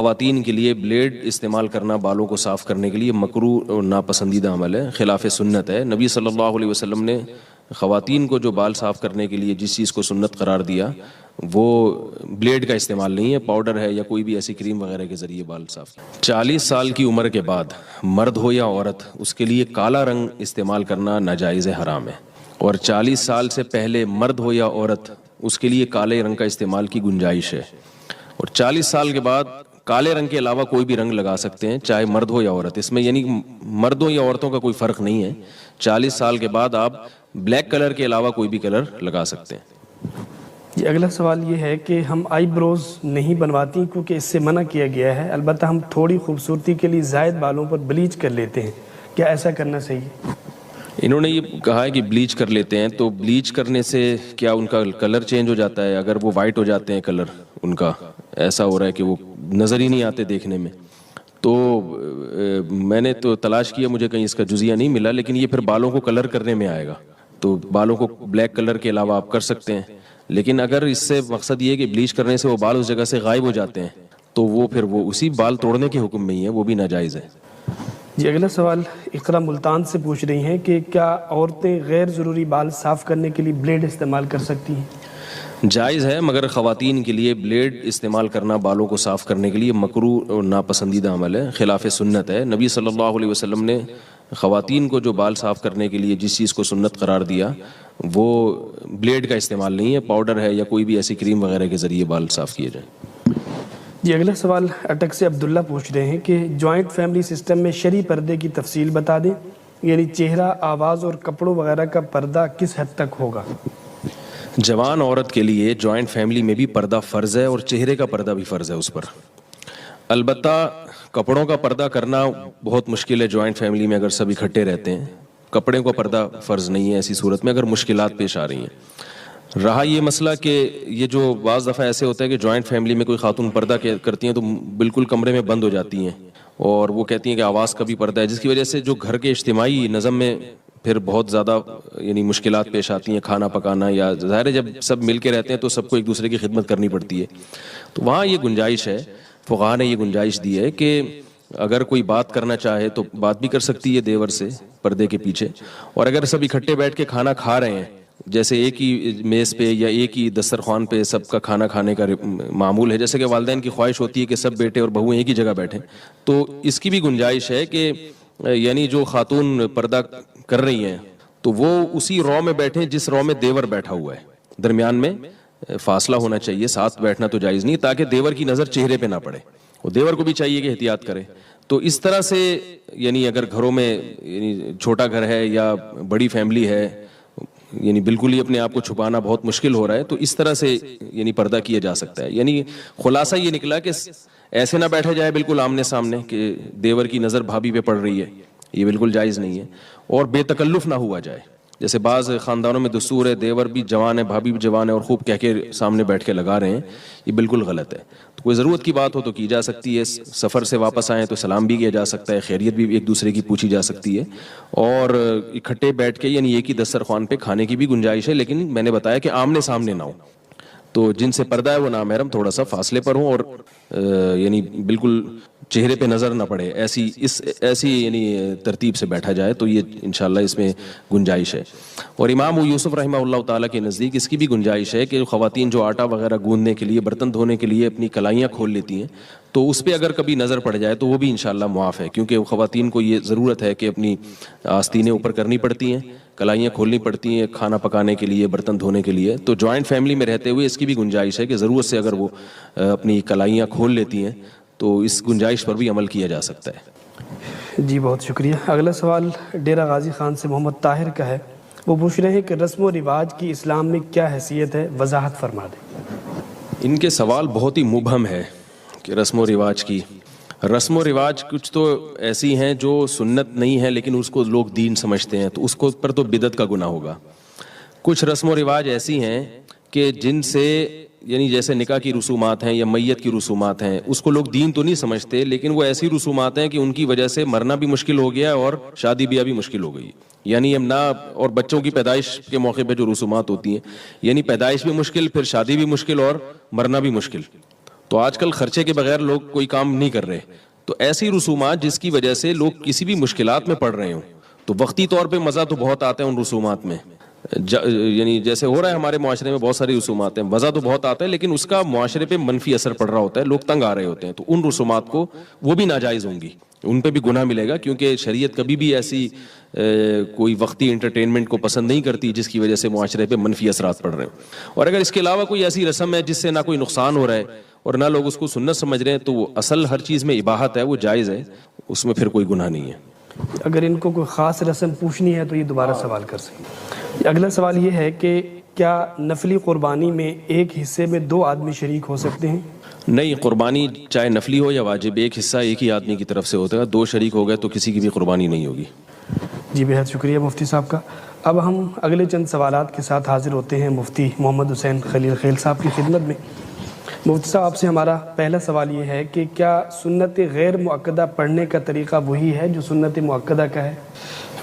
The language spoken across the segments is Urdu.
خواتین کے لیے بلیڈ استعمال کرنا بالوں کو صاف کرنے کے لیے مکروہ اور ناپسندیدہ عمل ہے، خلاف سنت ہے۔ نبی صلی اللہ علیہ وسلم نے خواتین کو جو بال صاف کرنے کے لیے جس چیز کو سنت قرار دیا وہ بلیڈ کا استعمال نہیں ہے، پاؤڈر ہے یا کوئی بھی ایسی کریم وغیرہ کے ذریعے بال صاف۔ 40 سال کی عمر کے بعد مرد ہو یا عورت، اس کے لیے کالا رنگ استعمال کرنا ناجائز حرام ہے، اور 40 سال سے پہلے مرد ہو یا عورت اس کے لیے کالے رنگ کا استعمال کی گنجائش ہے، اور 40 سال کے بعد کالے رنگ کے علاوہ کوئی بھی رنگ لگا سکتے ہیں، چاہے مرد ہو یا عورت۔ اس میں یعنی مردوں یا عورتوں کا کوئی فرق نہیں ہے، 40 سال کے بعد آپ بلیک کلر کے علاوہ کوئی بھی کلر لگا سکتے ہیں۔ جی اگلا سوال یہ ہے کہ ہم آئی بروز نہیں بنواتی کیونکہ اس سے منع کیا گیا ہے، البتہ ہم تھوڑی خوبصورتی کے لیے زائد بالوں پر بلیچ کر لیتے ہیں، کیا ایسا کرنا صحیح ہے؟ انہوں نے یہ کہا ہے کہ بلیچ کر لیتے ہیں، تو بلیچ کرنے سے کیا ان کا کلر چینج ہو جاتا ہے؟ اگر وہ وائٹ ہو جاتے ہیں کلر ان کا، ایسا ہو رہا ہے کہ وہ نظر ہی نہیں آتے دیکھنے میں، تو میں نے تو تلاش کیا، مجھے کہیں اس کا جزیہ نہیں ملا، لیکن یہ پھر بالوں کو کلر کرنے میں آئے گا، تو بالوں کو بلیک کلر کے علاوہ آپ کر سکتے ہیں، لیکن اگر اس سے مقصد یہ ہے کہ بلیچ کرنے سے وہ بال اس جگہ سے غائب ہو جاتے ہیں تو وہ پھر وہ اسی بال توڑنے کے حکم میں ہی ہے، وہ بھی ناجائز ہے۔ جی اگلا سوال اقرا ملتان سے پوچھ رہی ہیں کہ کیا عورتیں غیر ضروری بال صاف کرنے کے لیے بلیڈ استعمال کر سکتی ہیں؟ جائز ہے، مگر خواتین کے لیے بلیڈ استعمال کرنا بالوں کو صاف کرنے کے لیے مکروہ اور ناپسندیدہ عمل ہے، خلاف سنت ہے۔ نبی صلی اللہ علیہ وسلم نے خواتین کو جو بال صاف کرنے کے لیے جس چیز کو سنت قرار دیا وہ بلیڈ کا استعمال نہیں ہے، پاؤڈر ہے یا کوئی بھی ایسی کریم وغیرہ کے ذریعے بال صاف کیے جائیں۔ جی اگلا سوال اٹک سے عبداللہ پوچھ رہے ہیں کہ جوائنٹ فیملی سسٹم میں شرعی پردے کی تفصیل بتا دیں، یعنی چہرہ، آواز اور کپڑوں وغیرہ کا پردہ کس حد تک ہوگا؟ جوان عورت کے لیے جوائنٹ فیملی میں بھی پردہ فرض ہے، اور چہرے کا پردہ بھی فرض ہے اس پر۔ البتہ کپڑوں کا پردہ کرنا بہت مشکل ہے جوائنٹ فیملی میں، اگر سب اکٹھے رہتے ہیں کپڑے کا پردہ فرض نہیں ہے ایسی صورت میں، اگر مشکلات پیش آ رہی ہیں۔ رہا یہ مسئلہ کہ یہ جو بعض دفعہ ایسے ہوتا ہے کہ جوائنٹ فیملی میں کوئی خاتون پردہ کرتی ہیں تو بالکل کمرے میں بند ہو جاتی ہیں، اور وہ کہتی ہیں کہ آواز کا بھی پردہ ہے، جس کی وجہ سے جو گھر کے اجتماعی نظم میں پھر بہت زیادہ یعنی مشکلات پیش آتی ہیں، کھانا پکانا، یا ظاہر ہے جب سب مل کے رہتے ہیں تو سب کو ایک دوسرے کی خدمت کرنی پڑتی ہے، تو وہاں یہ گنجائش ہے، فقہا نے یہ گنجائش دی ہے کہ اگر کوئی بات کرنا چاہے تو بات بھی کر سکتی ہے دیور سے پردے کے پیچھے، اور اگر سب اکٹھے بیٹھ کے کھانا کھا رہے ہیں، جیسے ایک ہی میز پہ یا ایک ہی دسترخوان پہ سب کا کھانا کھانے کا معمول ہے، جیسے کہ والدین کی خواہش ہوتی ہے کہ سب بیٹے اور بہویں ایک ہی جگہ بیٹھیں، تو اس کی بھی گنجائش ہے کہ یعنی جو خاتون پردہ کر رہی ہیں تو وہ اسی رو میں بیٹھیں جس رو میں دیور بیٹھا ہوا ہے، درمیان میں فاصلہ ہونا چاہیے، ساتھ بیٹھنا تو جائز نہیں، تاکہ دیور کی نظر چہرے پہ نہ پڑے، اور دیور کو بھی چاہیے کہ احتیاط کرے۔ تو اس طرح سے یعنی اگر گھروں میں یعنی چھوٹا گھر ہے یا بڑی فیملی ہے، یعنی بالکل ہی اپنے آپ کو چھپانا بہت مشکل ہو رہا ہے، تو اس طرح سے یعنی پردہ کیا جا سکتا ہے۔ یعنی خلاصہ یہ نکلا کہ ایسے نہ بیٹھا جائے بالکل آمنے سامنے کہ دیور کی نظر بھابھی پہ پڑ رہی ہے، یہ بالکل جائز نہیں ہے، اور بے تکلف نہ ہوا جائے، جیسے بعض خاندانوں میں دستور ہے دیور بھی جوان ہے بھابھی بھی جوان ہے اور خوب کہہ کے سامنے بیٹھ کے لگا رہے ہیں، یہ بالکل غلط ہے۔ تو کوئی ضرورت کی بات ہو تو کی جا سکتی ہے، سفر سے واپس آئیں تو سلام بھی کیا جا سکتا ہے، خیریت بھی ایک دوسرے کی پوچھی جا سکتی ہے، اور اکٹھے بیٹھ کے یعنی ایک ہی دسترخوان پہ کھانے کی بھی گنجائش ہے، لیکن میں نے بتایا کہ آمنے سامنے نہ ہو، تو جن سے پردہ ہے وہ نامحرم تھوڑا سا فاصلے پر ہوں، اور یعنی بالکل چہرے پہ نظر نہ پڑے، ایسی یعنی ترتیب سے بیٹھا جائے، تو یہ انشاءاللہ اس میں گنجائش ہے۔ اور امام یوسف رحمہ اللہ تعالیٰ کے نزدیک اس کی بھی گنجائش ہے کہ خواتین جو آٹا وغیرہ گوندنے کے لیے، برتن دھونے کے لیے اپنی کلائیاں کھول لیتی ہیں، تو اس پہ اگر کبھی نظر پڑ جائے تو وہ بھی انشاءاللہ معاف ہے، کیونکہ خواتین کو یہ ضرورت ہے کہ اپنی آستینیں اوپر کرنی پڑتی ہیں، کلائیاں کھولنی پڑتی ہیں کھانا پکانے کے لیے، برتن دھونے کے لیے، تو جوائنٹ فیملی میں رہتے ہوئے اس کی بھی گنجائش ہے کہ ضرورت سے اگر وہ اپنی کلائیاں کھول لیتی ہیں تو اس گنجائش پر بھی عمل کیا جا سکتا ہے۔ جی بہت شکریہ۔ اگلا سوال ڈیرہ غازی خان سے محمد طاہر کا ہے، وہ پوچھ رہے ہیں کہ رسم و رواج کی اسلام میں کیا حیثیت ہے، وضاحت فرما دیں۔ ان کے سوال بہت ہی مبہم ہے کہ رسم و رواج کچھ تو ایسی ہیں جو سنت نہیں ہے لیکن اس کو لوگ دین سمجھتے ہیں، تو اس کو پر تو بدعت کا گناہ ہوگا۔ کچھ رسم و رواج ایسی ہیں کہ جن سے یعنی جیسے نکاح کی رسومات ہیں یا میت کی رسومات ہیں، اس کو لوگ دین تو نہیں سمجھتے، لیکن وہ ایسی رسومات ہیں کہ ان کی وجہ سے مرنا بھی مشکل ہو گیا اور شادی بیاہ بھی مشکل ہو گئی، یعنی اور بچوں کی پیدائش کے موقع پہ جو رسومات ہوتی ہیں، یعنی پیدائش بھی مشکل، پھر شادی بھی مشکل اور مرنا بھی مشکل، تو آج کل خرچے کے بغیر لوگ کوئی کام نہیں کر رہے. تو ایسی رسومات جس کی وجہ سے لوگ کسی بھی مشکلات میں پڑ رہے ہوں تو وقتی طور پہ مزہ تو بہت آتا ہے ان رسومات میں. یعنی جیسے ہو رہا ہے ہمارے معاشرے میں بہت ساری رسومات ہیں, مزہ تو بہت آتا ہے لیکن اس کا معاشرے پہ منفی اثر پڑ رہا ہوتا ہے, لوگ تنگ آ رہے ہوتے ہیں. تو ان رسومات کو وہ بھی ناجائز ہوں گی, ان پہ بھی گناہ ملے گا, کیونکہ شریعت کبھی بھی ایسی کوئی وقتی انٹرٹینمنٹ کو پسند نہیں کرتی جس کی وجہ سے معاشرے پہ منفی اثرات پڑ رہے ہیں. اور اگر اس کے علاوہ کوئی ایسی رسم ہے جس سے نہ کوئی نقصان ہو رہا ہے اور نہ لوگ اس کو سنت سمجھ رہے ہیں تو وہ اصل ہر چیز میں اباحت ہے, وہ جائز ہے, اس میں پھر کوئی گناہ نہیں ہے. اگر ان کو کوئی خاص رسم پوچھنی ہے تو یہ دوبارہ سوال کر سکیں. اگلا سوال یہ ہے کہ کیا نفلی قربانی میں ایک حصے میں 2 آدمی شریک ہو سکتے ہیں؟ نہیں, قربانی چاہے نفلی ہو یا واجب ایک حصہ ایک ہی آدمی کی طرف سے ہوتا ہے. 2 شریک ہو گئے تو کسی کی بھی قربانی نہیں ہوگی. جی بہت شکریہ مفتی صاحب کا. اب ہم اگلے چند سوالات کے ساتھ حاضر ہوتے ہیں مفتی محمد حسین خلیل خیل صاحب کی خدمت میں. مفتی صاحب آپ سے ہمارا پہلا سوال یہ ہے کہ کیا سنت غیر مؤکدہ پڑھنے کا طریقہ وہی ہے جو سنت مؤکدہ کا ہے؟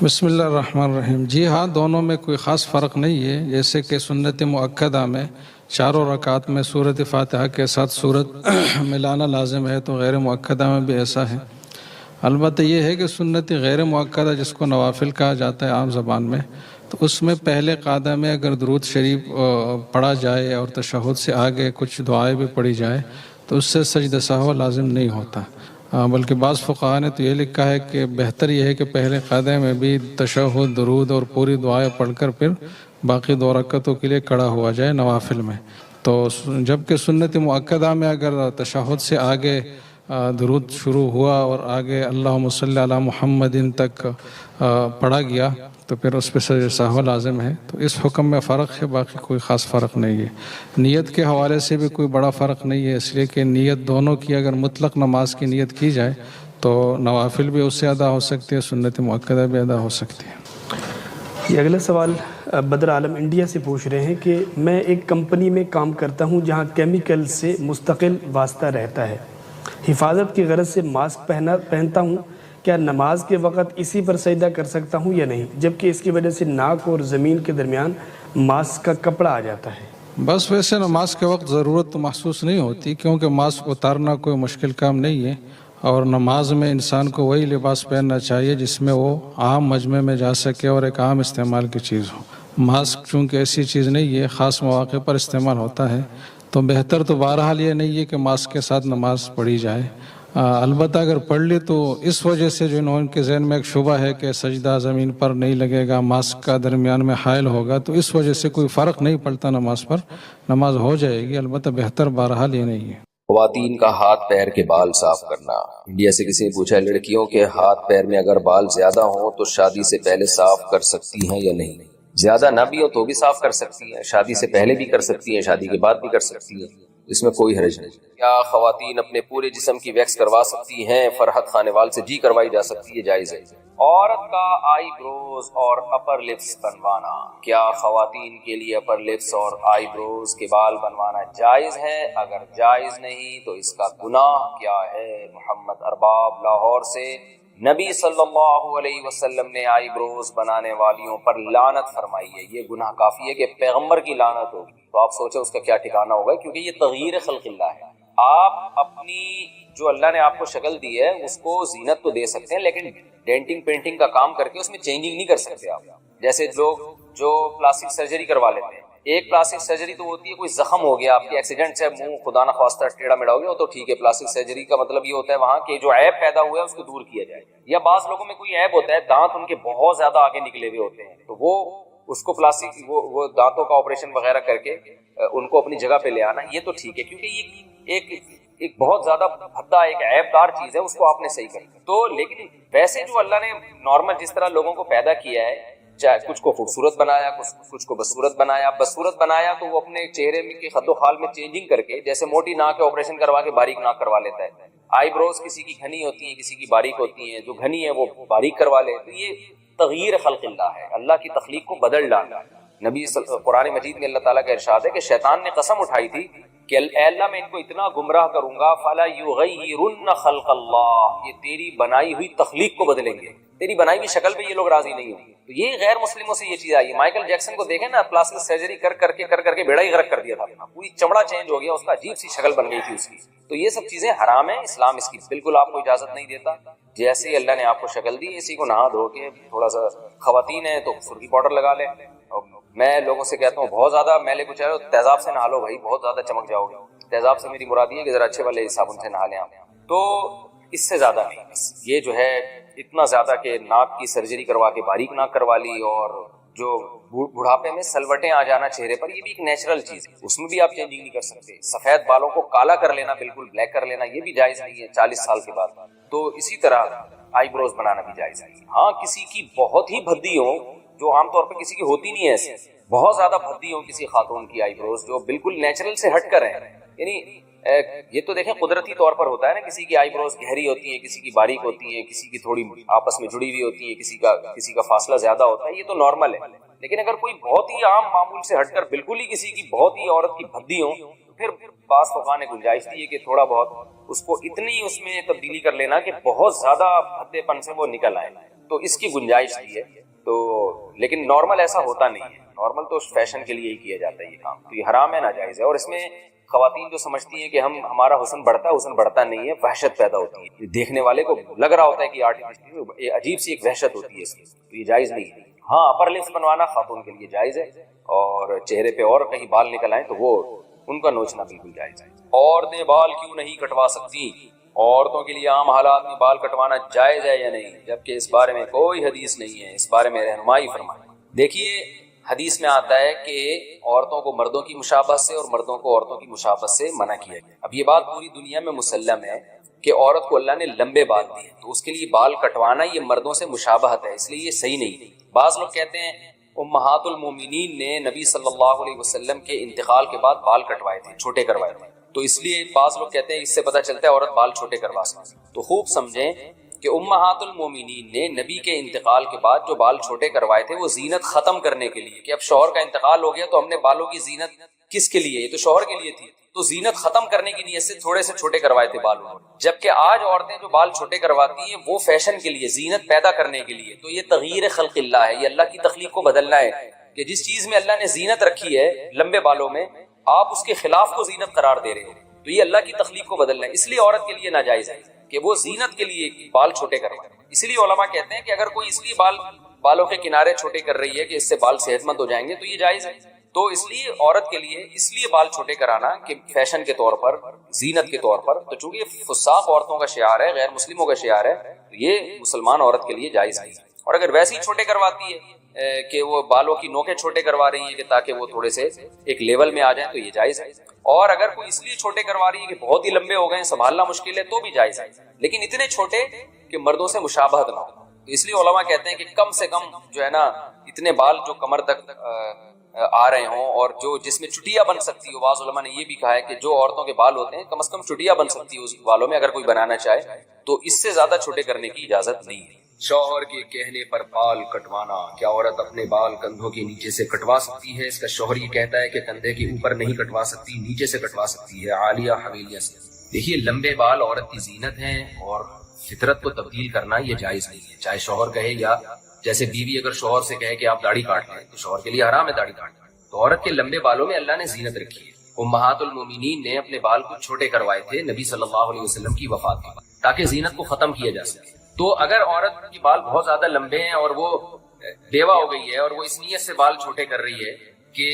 بسم اللہ الرحمن الرحیم. جی ہاں, دونوں میں کوئی خاص فرق نہیں ہے. جیسے کہ سنت مؤکدہ میں چاروں رکعات میں سورۃ فاتحہ کے ساتھ سورت ملانا لازم ہے, تو غیر مؤکدہ میں بھی ایسا ہے. البتہ یہ ہے کہ سنت غیر مؤکدہ جس کو نوافل کہا جاتا ہے عام زبان میں, تو اس میں پہلے قعدہ میں اگر درود شریف پڑھا جائے اور تشہد سے آگے کچھ دعائیں بھی پڑھی جائے تو اس سے سجدہ سہو لازم نہیں ہوتا. بلکہ بعض فقہاء نے تو یہ لکھا ہے کہ بہتر یہ ہے کہ پہلے قعدے میں بھی تشہد, درود اور پوری دعائیں پڑھ کر پھر باقی 2 رکعتوں کے لیے کھڑا ہوا جائے نوافل میں. تو جبکہ سنت مؤکدہ میں اگر تشہد سے آگے درود شروع ہوا اور آگے اللہم صلی علی محمد تک پڑھا گیا تو پھر اس پہ سجدہ سہو لازم ہے. تو اس حکم میں فرق ہے, باقی کوئی خاص فرق نہیں ہے. نیت کے حوالے سے بھی کوئی بڑا فرق نہیں ہے, اس لیے کہ نیت دونوں کی اگر مطلق نماز کی نیت کی جائے تو نوافل بھی اس سے ادا ہو سکتی ہے, سنت مؤکدہ بھی ادا ہو سکتی ہے. یہ اگلا سوال بدر عالم انڈیا سے پوچھ رہے ہیں کہ میں ایک کمپنی میں کام کرتا ہوں جہاں کیمیکل سے مستقل واسطہ رہتا ہے. حفاظت کی غرض سے ماسک پہنتا ہوں, کیا نماز کے وقت اسی پر سجدہ کر سکتا ہوں یا نہیں, جبکہ اس کی وجہ سے ناک اور زمین کے درمیان ماسک کا کپڑا آ جاتا ہے؟ بس ویسے نماز کے وقت ضرورت تو محسوس نہیں ہوتی, کیونکہ ماسک اتارنا کوئی مشکل کام نہیں ہے, اور نماز میں انسان کو وہی لباس پہننا چاہیے جس میں وہ عام مجمع میں جا سکے اور ایک عام استعمال کی چیز ہو. ماسک چونکہ ایسی چیز نہیں ہے, خاص مواقع پر استعمال ہوتا ہے, تو بہتر تو بہرحال یہ نہیں ہے کہ ماسک کے ساتھ نماز پڑھی جائے. البتہ اگر پڑھ لی تو اس وجہ سے جو ان کے ذہن میں ایک شبہ ہے کہ سجدہ زمین پر نہیں لگے گا, ماسک کا درمیان میں حائل ہوگا, تو اس وجہ سے کوئی فرق نہیں پڑتا نماز پر, نماز ہو جائے گی. البتہ بہتر بہرحال یہ نہیں ہے. خواتین کا ہاتھ پیر کے بال صاف کرنا. انڈیا سے کسی نے پوچھا لڑکیوں کے ہاتھ پیر میں اگر بال زیادہ ہوں تو شادی سے پہلے صاف کر سکتی ہیں یا نہیں؟ زیادہ نہ بھی ہو تو بھی صاف کر سکتی ہیں, شادی سے پہلے بھی کر سکتی ہیں, شادی کے بعد بھی کر سکتی ہیں, اس میں کوئی حرج نہیں. کیا خواتین اپنے پورے جسم کی ویکس کروا سکتی ہیں؟ فرحت خانیوال سے جی کروائی جا سکتی ہے, جائز ہے. عورت کا آئی بروز اور اپر لپس بنوانا. کیا خواتین کے لیے اپر لپس اور آئی بروز کے بال بنوانا جائز ہے؟ اگر جائز نہیں تو اس کا گناہ کیا ہے؟ محمد ارباب لاہور سے. نبی صلی اللہ علیہ وسلم نے آئی بروز بنانے والیوں پر لعنت فرمائی ہے. یہ گناہ کافی ہے کہ پیغمبر کی لعنت ہوگی, تو آپ سوچیں اس کا کیا ٹھکانہ ہوگا, کیونکہ یہ تغییر خلق اللہ ہے. آپ اپنی جو اللہ نے آپ کو شکل دی ہے اس کو زینت تو دے سکتے ہیں, لیکن ڈینٹنگ پینٹنگ کا کام کر کے اس میں چینجنگ نہیں کر سکتے آپ. جیسے لوگ جو پلاسٹک سرجری کروا لیتے ہیں, ایک پلاسٹک سرجری تو ہوتی ہے کوئی زخم ہو گیا, آپ کے ایکسیڈنٹ سے منہ خدا نہ خواستہ ٹیڑھا میڑھا ہو گیا تو ٹھیک ہے, پلاسٹک سرجری کا مطلب یہ ہوتا ہے وہاں کہ جو عیب پیدا ہوا ہے اس کو دور کیا جائے. یا بعض لوگوں میں کوئی عیب ہوتا ہے, دانت ان کے بہت زیادہ آگے نکلے ہوئے ہوتے ہیں, تو وہ اس کو پلاسٹک وہ دانتوں کا آپریشن وغیرہ کر کے ان کو اپنی جگہ پہ لے آنا, یہ تو ٹھیک ہے کیونکہ یہ ایک بہت زیادہ بھدا ایک عیب دار چیز ہے, اس کو آپ نے صحیح کر تو. لیکن ویسے جو اللہ نے نارمل جس طرح لوگوں کو پیدا کیا ہے, چاہے کچھ کو خوبصورت بنایا, کچھ کو بدصورت بنایا. بدصورت بنایا تو وہ اپنے چہرے میں کے خد و خال میں چینجنگ کر کے, جیسے موٹی ناک کے آپریشن کروا کے باریک ناک کروا لیتا ہے. آئی بروز کسی کی گھنی ہوتی ہیں, کسی کی باریک ہوتی ہیں, جو گھنی ہے وہ باریک کروا لے, تو یہ تغییر خلق اللہ ہے, اللہ کی تخلیق کو بدل ڈالنا. نبی قرآن مجید میں اللہ تعالیٰ کا ارشاد ہے کہ شیطان نے قسم اٹھائی تھی کہ اے اللہ میں ان کو اتنا گمراہ کروں گا فلا یغیرن خلق اللہ، یہ تیری بنائی ہوئی تخلیق کو بدلیں گے، تیری بنائی ہوئی شکل پہ یہ لوگ راضی نہیں ہوں. تو یہ غیر مسلموں سے یہ چیز آئی. مائیکل جیکسن کو دیکھیں نا، پلاسٹک سرجری کر کے بیڑا ہی غرق کر دیا تھا اپنا، پوری چمڑا چینج ہو گیا اس کا، عجیب سی شکل بن گئی تھی اس کی. تو یہ سب چیزیں حرام ہیں، اسلام اس کی بالکل آپ کو اجازت نہیں دیتا. جیسے اللہ نے آپ کو شکل دی، اسی کو نہا دھو کے تھوڑا سا، خواتین ہیں تو سرخی پاؤڈر لگا لیں. میں لوگوں سے کہتا ہوں بہت زیادہ میلے کو چاہے تیزاب سے نہا لو بھائی، بہت زیادہ چمک جاؤ گے. تیزاب سے میری مراد یہ ہے کہ ذرا اچھے والے صابن سے نہا لیں آپ. تو اس سے زیادہ نہیں، بس یہ جو ہے اتنا زیادہ کہ ناک کی سرجری کروا کے باریک ناک کروا لی، اور جو بڑھاپے میں سلوٹیں آ جانا چہرے پر، یہ بھی ایک نیچرل چیز ہے، اس میں بھی آپ چینجنگ نہیں کر سکتے. سفید بالوں کو کالا کر لینا، بالکل بلیک کر لینا، یہ بھی جائز نہیں ہے 40 سال کے بعد. تو اسی طرح آئی بروز بنانا بھی جائز نہیں. ہاں کسی کی بہت ہی بھدی ہو، جو عام طور پہ کسی کی ہوتی نہیں ہے، ایسی بہت زیادہ بھدی ہو کسی خاتون کی آئی بروز، جو بالکل نیچرل سے ہٹ کر ہیں، یعنی یہ تو دیکھیں قدرتی طور پر ہوتا ہے نا، کسی کی آئی بروز گہری ہوتی ہیں، کسی کی باریک ہوتی ہیں، کسی کی تھوڑی آپس میں جڑی ہوئی ہوتی ہیں، کسی کا فاصلہ زیادہ ہوتا ہے، یہ تو نارمل ہے. لیکن اگر کوئی بہت ہی عام معمول سے ہٹ کر بالکل ہی کسی کی بہت ہی عورت کی بھدی ہو، تو پھر بعض فقہاء نے گنجائش دی ہے کہ تھوڑا بہت اس کو اتنی اس میں تبدیلی کر لینا کہ بہت زیادہ بھدے پن سے وہ نکل آئے، تو اس کی گنجائش دی ہے. تو لیکن نارمل ایسا ہوتا نہیں ہے، نارمل تو فیشن کے لیے ہی کیا جاتا ہے یہ کام. تو یہ حرام ہے، ناجائز ہے. اور اس میں خواتین جو سمجھتی ہیں کہ ہمارا حسن بڑھتا ہے، حسن بڑھتا نہیں ہے، وحشت پیدا ہوتی ہے. دیکھنے والے کو لگ رہا ہوتا ہے کہ آرٹیفیشل، عجیب سی ایک وحشت ہوتی ہے اس کی. تو یہ جائز نہیں ہے. ہاں اپر لپس بنوانا خاتون کے لیے جائز ہے، اور چہرے پہ اور کہیں بال نکل آئیں تو وہ ان کا نوچنا بالکل جائز ہے. عورتیں بال کیوں نہیں کٹوا سکتی؟ عورتوں کے لیے عام حالات میں بال کٹوانا جائز ہے یا نہیں؟ جبکہ اس بارے میں کوئی حدیث نہیں ہے، اس بارے میں رہنمائی فرمائیں. دیکھیے حدیث میں آتا ہے کہ عورتوں کو مردوں کی مشابہت سے اور مردوں کو عورتوں کی مشابہت سے منع کیا گیا. اب یہ بات پوری دنیا میں مسلم ہے کہ عورت کو اللہ نے لمبے بال دیے، تو اس کے لیے بال کٹوانا یہ مردوں سے مشابہت ہے، اس لیے یہ صحیح نہیں. بعض لوگ کہتے ہیں امہات المومنین نے نبی صلی اللہ علیہ وسلم کے انتقال کے بعد بال کٹوائے تھے، چھوٹے کروائے تھے، تو اس لیے بعض لوگ کہتے ہیں اس سے پتہ چلتا ہے عورت بال چھوٹے کروا سکتی. تو خوب سمجھیں کہ امہات المومنین نے نبی کے انتقال کے بعد جو بال چھوٹے کروائے تھے وہ زینت ختم کرنے کے لیے، کہ اب شوہر کا انتقال ہو گیا تو ہم نے بالوں کی زینت کس کے لیے، یہ تو شوہر کے لیے تھی، تو زینت ختم کرنے کی نیت سے تھوڑے سے چھوٹے کروائے تھے بال. جبکہ آج عورتیں جو بال چھوٹے کرواتی ہیں وہ فیشن کے لیے، زینت پیدا کرنے کے لیے. تو یہ تغییر خلق اللہ ہے، یہ اللہ کی تخلیق کو بدلنا ہے، کہ جس چیز میں اللہ نے زینت رکھی ہے لمبے بالوں میں، آپ اس کے خلاف کو زینت قرار دے رہے ہو، تو یہ اللہ کی تخلیق کو بدلنا ہے. اس لیے عورت کے لیے ناجائز ہے کہ وہ زینت کے لیے بال چھوٹے کروائے. اس لیے علماء کہتے ہیں کہ اگر کوئی اس لیے بالوں کے کنارے چھوٹے کر رہی ہے کہ اس سے بال صحت مند ہو جائیں گے تو یہ جائز ہے. تو اس لیے عورت کے لیے اس لیے بال چھوٹے کرانا کہ فیشن کے طور پر، زینت کے طور پر، تو چونکہ یہ فساق عورتوں کا شعار ہے، غیر مسلموں کا شعار ہے، تو یہ مسلمان عورت کے لیے جائز نہیں. اور اگر ویسے ہی چھوٹے کرواتی ہے کہ وہ بالوں کی نوکیں چھوٹے کروا رہی ہیں کہ تاکہ وہ تھوڑے سے ایک لیول میں آ جائیں تو یہ جائز ہے. اور اگر کوئی اس لیے چھوٹے کروا رہی ہے کہ بہت ہی لمبے ہو گئے ہیں، سنبھالنا مشکل ہے، تو بھی جائز ہے، لیکن اتنے چھوٹے کہ مردوں سے مشابہت نہ ہو. تو اس لیے علماء کہتے ہیں کہ کم سے کم جو ہے نا اتنے بال جو کمر تک آ رہے ہوں، اور جو جس میں چٹیا بن سکتی ہو. بعض علماء نے یہ بھی کہا ہے کہ جو عورتوں کے بال ہوتے ہیں کم از کم چٹیا بن سکتی ہے اس بالوں میں، اگر کوئی بنانا چاہے تو اس سے زیادہ چھوٹے کرنے کی اجازت نہیں ہے. شوہر کے کہنے پر بال کٹوانا، کیا عورت اپنے بال کندھوں کے نیچے سے کٹوا سکتی ہے؟ اس کا شوہر یہ کہتا ہے کہ کندھے کے اوپر نہیں کٹوا سکتی، نیچے سے کٹوا سکتی ہے. عالیہ حویلیہ سے. دیکھیے لمبے بال عورت کی زینت ہیں، اور فطرت کو تبدیل کرنا یہ جائز نہیں ہے، چاہے شوہر کہے یا جیسے بیوی اگر شوہر سے کہے کہ آپ داڑھی کاٹ لیں تو شوہر کے لیے حرام ہے داڑھی کاٹنا. تو عورت کے لمبے بالوں میں اللہ نے زینت رکھی ہے. امہات المومنین نے اپنے بال کو چھوٹے کروائے تھے نبی صلی اللہ علیہ وسلم کی وفات کے بعد، تاکہ زینت کو ختم کیا جا سکے. تو اگر عورت کی بال بہت زیادہ لمبے ہیں اور وہ بیوہ ہو گئی ہے اور وہ اس نیت سے بال چھوٹے کر رہی ہے کہ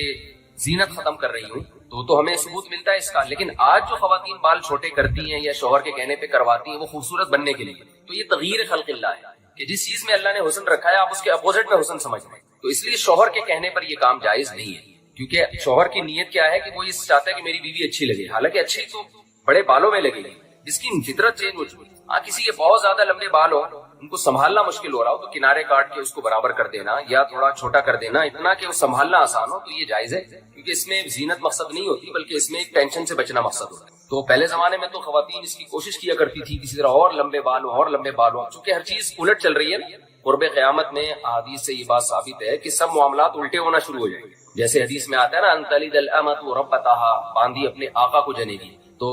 زینت ختم کر رہی ہوں، تو ہمیں ثبوت ملتا ہے اس کا. لیکن آج جو خواتین بال چھوٹے کرتی ہیں یا شوہر کے کہنے پہ کرواتی ہیں وہ خوبصورت بننے کے لیے، تو یہ تغییر خلق اللہ ہے کہ جس چیز میں اللہ نے حسن رکھا ہے آپ اس کے اپوزٹ میں حسن سمجھ رہے ہیں. تو اس لیے شوہر کے کہنے پر یہ کام جائز نہیں ہے، کیونکہ شوہر کی نیت کیا ہے کہ وہ یہ چاہتا ہے کہ میری بیوی اچھی لگے، حالانکہ اچھی تو بڑے بالوں میں لگے گی جس کی فطرت چینج ہو چکی. کسی کے بہت زیادہ لمبے بال ہو، ان کو سنبھالنا مشکل ہو رہا ہو، تو کنارے کاٹ کے اس کو برابر کر دینا یا تھوڑا چھوٹا کر دینا اتنا کہ وہ سنبھالنا آسان ہو، تو یہ جائز ہے، کیونکہ اس میں زینت مقصد نہیں ہوتی بلکہ اس میں ایک ٹینشن سے بچنا مقصد ہوتا ہے. تو پہلے زمانے میں تو خواتین اس کی کوشش کیا کرتی تھی کسی طرح اور لمبے بال ہو اور لمبے بال ہو. چونکہ ہر چیز الٹ چل رہی ہے نا، قرب قیامت میں احادیث سے یہ بات ثابت ہے کہ سب معاملات الٹے ہونا شروع ہو جائیں گے. جیسے حدیث میں آتا ہے نا انتلد الامۃ ربتها، باندھی اپنے آقا کو جنے گی. تو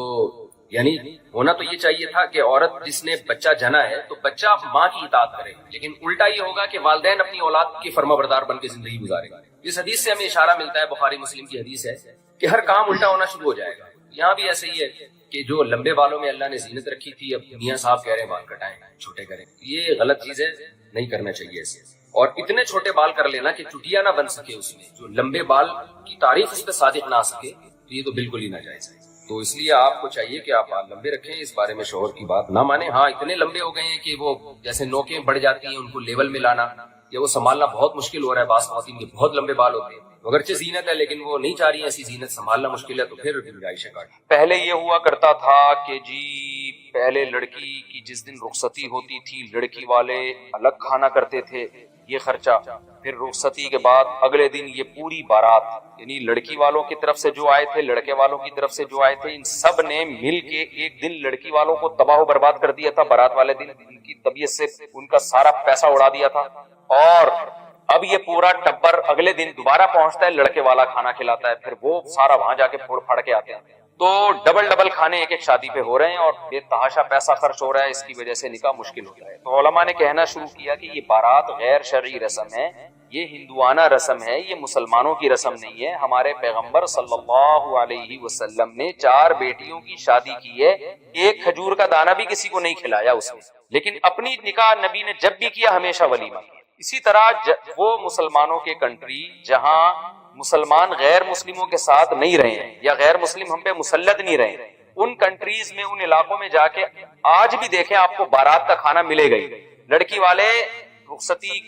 یعنی ہونا تو یہ چاہیے تھا کہ عورت جس نے بچہ جنا ہے تو بچہ ماں کی اطاعت کرے، لیکن الٹا یہ ہوگا کہ والدین اپنی اولاد کے فرما بردار بن کے زندگی گزارے گا. اس حدیث سے ہمیں اشارہ ملتا ہے، بخاری مسلم کی حدیث ہے، کہ ہر کام الٹا ہونا شروع ہو جائے گا. یہاں بھی ایسے ہی ہے کہ جو لمبے بالوں میں اللہ نے زینت رکھی تھی، اب میاں صاحب کہہ رہے ہیں بال کٹائیں، چھوٹے کریں. یہ غلط چیز ہے، نہیں کرنا چاہیے ایسے. اور اتنے چھوٹے بال کر لینا کہ چٹیا نہ بن سکے اس میں، جو لمبے بال کی تعریف اس پہ صادق نہ آ سکے، تو یہ تو بالکل ہی ناجائز ہے. تو اس لیے آپ کو چاہیے کہ آپ بال لمبے رکھیں، اس بارے میں شوہر کی بات نہ مانیں. ہاں اتنے لمبے ہو گئے ہیں کہ وہ جیسے نوکیں بڑھ جاتی ہیں، ان کو لیول میں لانا یا وہ سنبھالنا بہت مشکل ہو رہا ہے. بعض خواتین کے بہت لمبے بال ہوتے ہیں، اگرچہ زینت ہے لیکن وہ نہیں چاہ رہی ہیں ایسی زینت، سنبھالنا مشکل ہے، تو پھر گنجائش ہے. پہلے یہ ہوا کرتا تھا کہ جی پہلے لڑکی کی جس دن رخصتی ہوتی تھی لڑکی والے الگ کھانا کرتے تھے، یہ خرچہ. پھر رخصتی کے بعد اگلے دن یہ پوری بارات، یعنی لڑکی والوں کی طرف سے جو آئے تھے، لڑکے والوں کی طرف سے جو آئے تھے، ان سب نے مل کے ایک دن لڑکی والوں کو تباہ و برباد کر دیا تھا. بارات والے دن ان کی طبیعت سے ان کا سارا پیسہ اڑا دیا تھا. اور اب یہ پورا ٹبر اگلے دن دوبارہ پہنچتا ہے، لڑکے والا کھانا کھلاتا ہے، پھر وہ سارا وہاں جا کے پھوڑ پھاڑ کے آتے ہیں. تو ڈبل کھانے ایک ایک شادی پہ ہو رہے ہیں اور بے تحاشا پیسہ خرچ ہو رہا ہے. اس کی وجہ سے نکاح مشکل ہوتا ہے. تو علماء نے کہنا شروع کیا کہ یہ بارات غیر شرعی رسم ہے، یہ ہندوانہ رسم ہے، یہ مسلمانوں کی رسم نہیں ہے. ہمارے پیغمبر صلی اللہ علیہ وسلم نے 4 بیٹیوں کی شادی کی ہے، ایک کھجور کا دانہ بھی کسی کو نہیں کھلایا اس میں، لیکن اپنی نکاح نبی نے جب بھی کیا ہمیشہ ولیمہ کیا. اسی طرح وہ مسلمانوں کے کنٹری جہاں مسلمان غیر مسلموں کے ساتھ نہیں رہے ہیں یا غیر مسلم ہم پہ مسلط نہیں رہے، ان کنٹریز میں، ان علاقوں میں جا کے آج بھی دیکھیں آپ کو بارات کا کھانا ملے گا ہی. لڑکی والے رخصتی،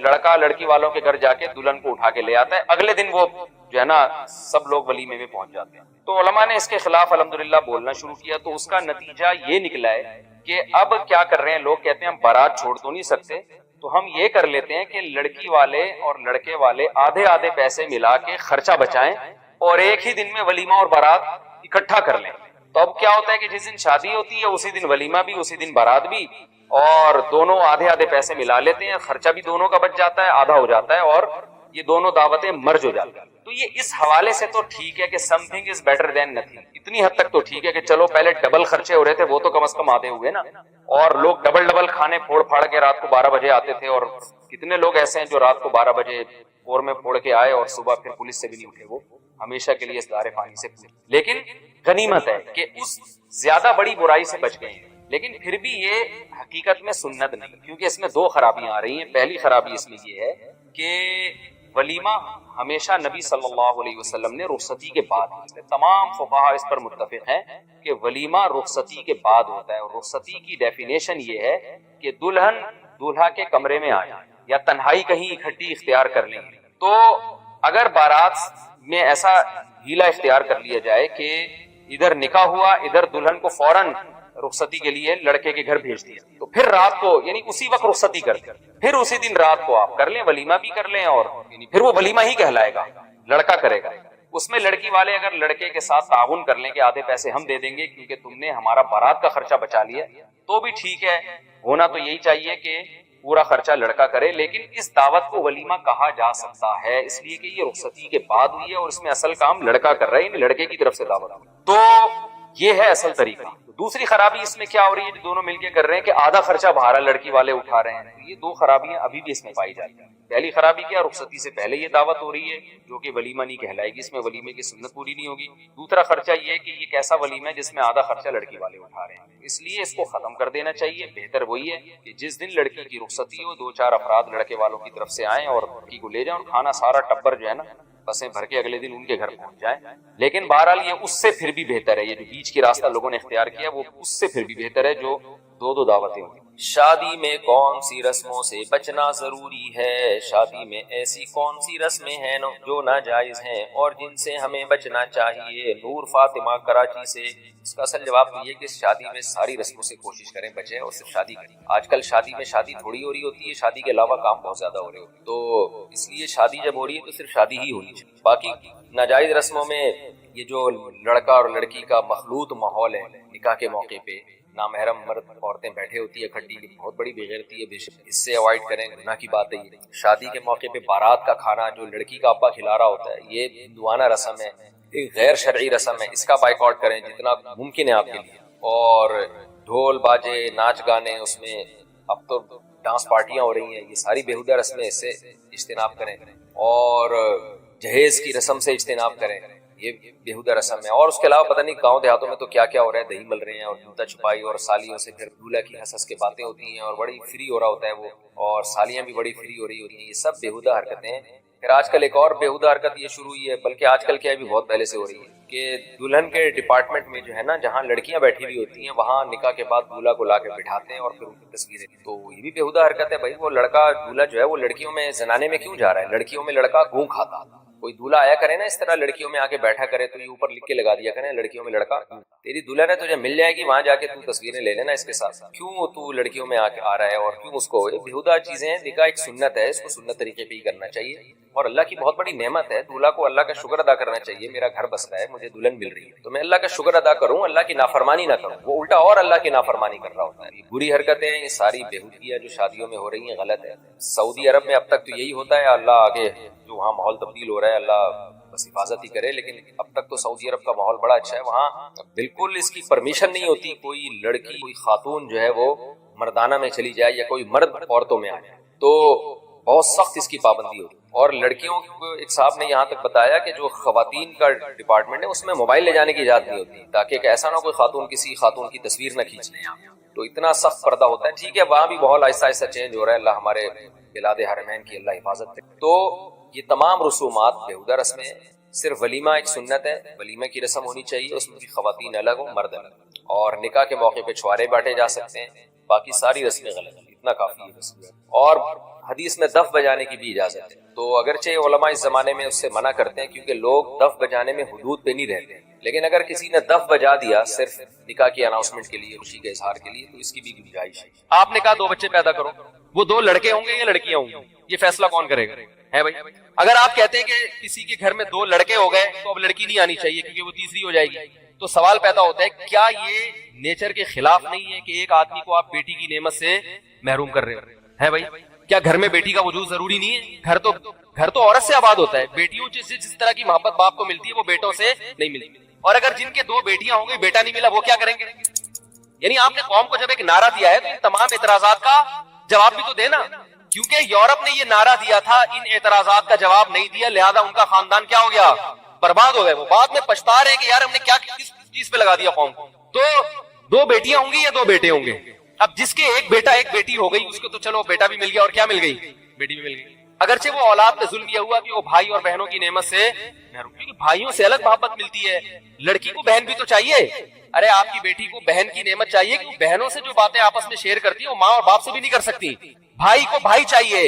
لڑکا لڑکی والوں کے گھر جا کے دلہن کو اٹھا کے لے آتا ہے، اگلے دن وہ جو ہے نا سب لوگ ولیمے میں پہنچ جاتے ہیں. تو علماء نے اس کے خلاف الحمدللہ بولنا شروع کیا. تو اس کا نتیجہ یہ نکلا ہے کہ اب کیا کر رہے ہیں لوگ، کہتے ہیں ہم بارات چھوڑ تو نہیں سکتے، تو ہم یہ کر لیتے ہیں کہ لڑکی والے اور لڑکے والے آدھے پیسے ملا کے خرچہ بچائیں اور ایک ہی دن میں ولیمہ اور بارات اکٹھا کر لیں. تو اب کیا ہوتا ہے کہ جس دن شادی ہوتی ہے اسی دن ولیمہ بھی، اسی دن بارات بھی، اور دونوں آدھے پیسے ملا لیتے ہیں، خرچہ بھی دونوں کا بچ جاتا ہے، آدھا ہو جاتا ہے، اور یہ دونوں دعوتیں مرج ہو جاتی ہیں. تو یہ اس حوالے سے تو ٹھیک ہے کہ some thing is better than nothing, اتنی حد تک تو ٹھیک ہے کہ چلو پہلے ڈبل خرچے ہو رہے تھے وہ تو کم از کم آدھے ہوئے نا، اور لوگ ڈبل کھانے پھوڑ پھاڑ کے رات کو 12 بجے آتے تھے. اور کتنے لوگ ایسے ہیں جو رات کو 12 بجے پور میں پھوڑ کے آئے اور صبح پھر پولیس سے بھی نہیں اٹھے، وہ ہمیشہ کے لیے اس دارے پانی سے پوچھے. لیکن غنیمت ہے کہ اس زیادہ بڑی برائی سے بچ گئے ہیں. لیکن پھر بھی یہ حقیقت میں سنت نہیں، کیونکہ اس میں 2 خرابیاں آ رہی ہیں. پہلی خرابی اس میں یہ ہے کہ ولیمہ ہمیشہ نبی صلی اللہ علیہ وسلم نے رخصتی کے بعد، تمام فقہاء اس پر متفق ہیں کہ ولیمہ رخصتی کے بعد ہوتا ہے. اور رخصتی کی ڈیفینیشن یہ ہے کہ دلہن دولہا کے کمرے میں آ جائے یا تنہائی کہیں اکٹھی اختیار کر لیں. تو اگر بارات میں ایسا ہیلا اختیار کر لیا جائے کہ ادھر نکاح ہوا، ادھر دلہن کو فوراً رخصتی کے لیے لڑکے کے گھر بھیج دیا، تو پھر رات کو یعنی اسی وقت رخصتی کر دیں، پھر اسی دن رات کو آپ کر لیں، ولیمہ بھی کر لیں، اور یعنی پھر وہ ولیمہ ہی کہلائے گا، لڑکا کرے گا. اس میں لڑکی والے اگر لڑکے کے ساتھ تعاون کر لیں کہ آدھے پیسے ہم دے دیں گے کیونکہ تم نے ہمارا بارات کا خرچہ بچا لیا، تو بھی ٹھیک ہے. ہونا تو یہی چاہیے کہ پورا خرچہ لڑکا کرے. لیکن اس دعوت کو ولیمہ کہا جا سکتا ہے اس لیے کہ یہ رخصتی کے بعد ہوئی ہے اور اس میں اصل کام لڑکا کر رہا ہے، یعنی لڑکے کی طرف سے دعوت. تو یہ ہے اصل طریقہ. دوسری خرابی اس میں کیا ہو رہی ہے جو دونوں مل کے کر رہے ہیں کہ آدھا خرچہ بہارا لڑکی والے اٹھا رہے ہیں. یہ 2 خرابیاں ابھی بھی اس میں پائی جاتی ہیں. پہلی خرابی کیا، رخصتی سے پہلے یہ دعوت ہو رہی ہے جو کہ ولیمہ نہیں کہلائے گی، اس میں ولیمے کی سنت پوری نہیں ہوگی. دوسرا خرچہ یہ کہ یہ کیسا ولیمہ ہے جس میں آدھا خرچہ لڑکی والے اٹھا رہے ہیں. اس لیے اس کو ختم کر دینا چاہیے. بہتر وہی ہے کہ جس دن لڑکی کی رخصتی ہو 2-4 افراد لڑکے والوں کی طرف سے آئیں اور لڑکی کو لے جائیں اور کھانا سارا ٹبر جو ہے نا بسیں بھر کے اگلے دن ان کے گھر پہنچ جائیں. لیکن بہرحال یہ اس سے پھر بھی بہتر ہے، یہ جو بیچ کی راستہ لوگوں نے اختیار کیا وہ اس سے پھر بھی بہتر ہے جو 2 دعوتیں ہوں. شادی میں کون سی رسموں سے بچنا ضروری ہے؟ شادی میں ایسی کون سی رسمیں ہیں جو ناجائز ہیں اور جن سے ہمیں بچنا چاہیے؟ نور فاطمہ کراچی سے. اس کا اصل جواب تو یہ کہ شادی میں ساری رسموں سے کوشش کریں بچیں اور صرف شادی کریں. آج کل شادی میں شادی تھوڑی ہو رہی ہوتی ہے، شادی کے علاوہ کام بہت زیادہ ہو رہے ہوتے ہیں. تو اس لیے شادی جب ہو رہی ہے تو صرف شادی ہی ہونی چاہیے. باقی ناجائز رسموں میں یہ جو لڑکا اور لڑکی کا مخلوط ماحول ہے نکاح کے موقع پہ، نامحرم مرد عورتیں بیٹھے ہوتی ہے اکٹھی، یہ بہت بڑی بےغیرتی ہے، بے شک اس سے اوائڈ کریں، گناہ کی بات ہے یہ۔ شادی کے موقع پہ بارات کا کھانا جو لڑکی کا ابا کھلا رہا ہوتا ہے، یہ ہندوانہ رسم ہے، ایک غیر شرعی رسم ہے، اس کا بائیکاٹ کریں جتنا ممکن ہے آپ کے لیے۔ اور ڈھول باجے ناچ گانے، اس میں اب تو ڈانس پارٹیاں ہو رہی ہیں، یہ ساری بیہودہ رسمیں، اس سے اجتناب کریں۔ اور جہیز کی رسم سے اجتناب کریں، یہ بیہودہ رسم ہے۔ اور اس کے علاوہ پتہ نہیں گاؤں دیہاتوں میں تو کیا کیا ہو رہا ہے، دہی مل رہے ہیں اور جوتا چھپائی، اور سالیوں سے پھر دولہا کی ہنس ہنس کے باتیں ہوتی ہیں اور بڑی فری ہو رہا ہوتا ہے وہ، اور سالیاں بھی بڑی فری ہو رہی ہوتی ہیں، یہ سب بیہودہ حرکتیں ہیں۔ پھر آج کل ایک اور بیہودہ حرکت یہ شروع ہوئی ہے، بلکہ آج کل کیا بھی بہت پہلے سے ہو رہی ہے، کہ دلہن کے ڈپارٹمنٹ میں جو ہے نا، جہاں لڑکیاں بیٹھی ہوئی ہوتی ہیں، وہاں نکاح کے بعد دولہا کو لا کے بٹھاتے ہیں اور پھر ان کی تصویریں۔ تو یہ بھی بیہودہ حرکت ہے بھائی، وہ لڑکا دولہا جو ہے وہ لڑکیوں میں زنانے میں کیوں جا رہا ہے؟ لڑکیوں میں لڑکا گوں کھاتا، کوئی دولہا آیا کرے نا اس طرح لڑکیوں میں آ کے بیٹھا کرے، تو یہ اوپر لکھ کے لگا دیا کرے لڑکیوں میں لڑکا، تیری دلہن ہے تجھے مل جائے گی، وہاں جا کے تو تصویریں لے لینا اس کے ساتھ، کیوں تو لڑکیوں میں آ رہا ہے اور کیوں اس کو؟ یہ بیہودہ چیزیں ہیں، نکاح ایک سنت ہے، اس کو سنت طریقے پہ ہی کرنا چاہیے، اور اللہ کی بہت بڑی نعمت ہے، دولہا کو اللہ کا شکر ادا کرنا چاہیے، میرا گھر بس رہا ہے، مجھے دلہن مل رہی ہے تو میں اللہ کا شکر ادا کروں، اللہ کی نافرمانی نہ کروں۔ وہ الٹا اور اللہ کی نافرمانی کر رہا ہوتا ہے۔ یہ بری حرکتیں، یہ ساری بیہودگیاں جو شادیوں میں ہو رہی ہیں غلط ہے۔ سعودی عرب میں اب تک تو یہی ہوتا ہے، اللہ آگے جو وہاں ماحول تبدیل ہو رہا ہے اللہ بس حفاظت ہی کرے، لیکن اب تک تو سعودی عرب کا ماحول بڑا اچھا ہے، وہاں بالکل اس کی پرمیشن نہیں ہوتی کوئی لڑکی کوئی خاتون جو ہے وہ مردانہ میں چلی جائے یا کوئی مرد عورتوں میں آ جائے، تو بہت سخت اس کی پابندی ہوتی ہے۔ اور لڑکیوں کو ایک صاحب نے یہاں تک بتایا کہ جو خواتین کا ڈپارٹمنٹ ہے اس میں موبائل لے جانے کی اجازت نہیں ہوتی، تاکہ کہ ایسا نہ ہو کوئی خاتون کسی خاتون کی تصویر نہ کھینچ لیں، تو اتنا سخت پردہ ہوتا ہے۔ ٹھیک ہے وہاں بھی ماحول آہستہ آہستہ چینج ہو رہا ہے، اللہ ہمارے بلاد حرمین کی اللہ حفاظت کرے۔ تو یہ تمام رسومات بیہودہ رسمیں ہیں، صرف ولیمہ ایک سنت ہے، ولیمہ کی رسم ہونی چاہیے، اس میں بھی خواتین الگ ہوں مرد الگ، اور نکاح کے موقع پہ چھوارے بانٹے جا سکتے ہیں، باقی ساری رسمیں غلط ہیں، اتنا کافی ہے بس۔ اور حدیث میں دف بجانے کی بھی اجازت ہے، تو اگرچہ علماء اس زمانے میں اس سے منع کرتے ہیں کیونکہ لوگ دف بجانے میں حدود پہ نہیں رہتے، لیکن اگر کسی نے دف بجا دیا صرف نکاح کی اناؤنسمنٹ کے لیے، خوشی کے اظہار کے لیے، تو اس کی بھی گنجائش ہے۔ آپ نے کہا 2 بچے پیدا کرو، وہ 2 لڑکے ہوں گے یا لڑکیاں ہوں گی، یہ فیصلہ کون کرے گا؟ ہے بھائی، اگر آپ کہتے ہیں کہ کسی کے گھر میں 2 لڑکے ہو گئے تو اب لڑکی نہیں آنی چاہیے کیونکہ وہ تیسری ہو جائے گی، تو سوال پیدا ہوتا ہے کیا یہ نیچر کے خلاف نہیں ہے کہ ایک آدمی کو آپ بیٹی کی نعمت سے محروم کر رہے ہو؟ ہے بھائی، کیا گھر میں بیٹی کا وجود ضروری نہیں ہے؟ گھر تو عورت سے آباد ہوتا ہے، بیٹیوں سے جس طرح کی محبت باپ کو ملتی ہے وہ بیٹوں سے نہیں ملتی، اور اگر جن کے 2 بیٹیاں ہوں گی بیٹا نہیں ملا وہ کیا کریں گے؟ یعنی آپ نے قوم کو جب ایک نعرہ دیا ہے تو ان تمام اعتراضات کا جواب بھی تو دینا، کیونکہ یورپ نے یہ نعرہ دیا تھا، ان اعتراضات کا جواب نہیں دیا، لہذا ان کا خاندان کیا ہو گیا؟ برباد ہو گئے۔ وہ بعد میں پچھتا رہے کہ یار ہم نے کیا کس چیز پہ لگا دیا قوم کو۔ تو 2 بیٹیاں ہوں گی یا 2 بیٹے ہوں گے؟ اب جس کے ایک بیٹا ایک بیٹی ہو گئی اس کو تو چلو بیٹا بھی مل گیا، اور کیا مل گئی؟ بیٹی بھی مل گئی، اگرچہ وہ اولاد پہ ظلم یہ ہوا کہ وہ بھائی اور بہنوں کی نعمت سے محروم، کیونکہ بھائیوں سے الگ محبت ملتی ہے، لڑکی کو بہن بھی تو چاہیے۔ ارے آپ کی بیٹی کو بہن کی نعمت چاہیے کہ بہنوں سے جو باتیں آپس میں شیئر کرتی ہے وہ ماں اور باپ سے بھی نہیں کر سکتی۔ بھائی کو بھائی چاہیے،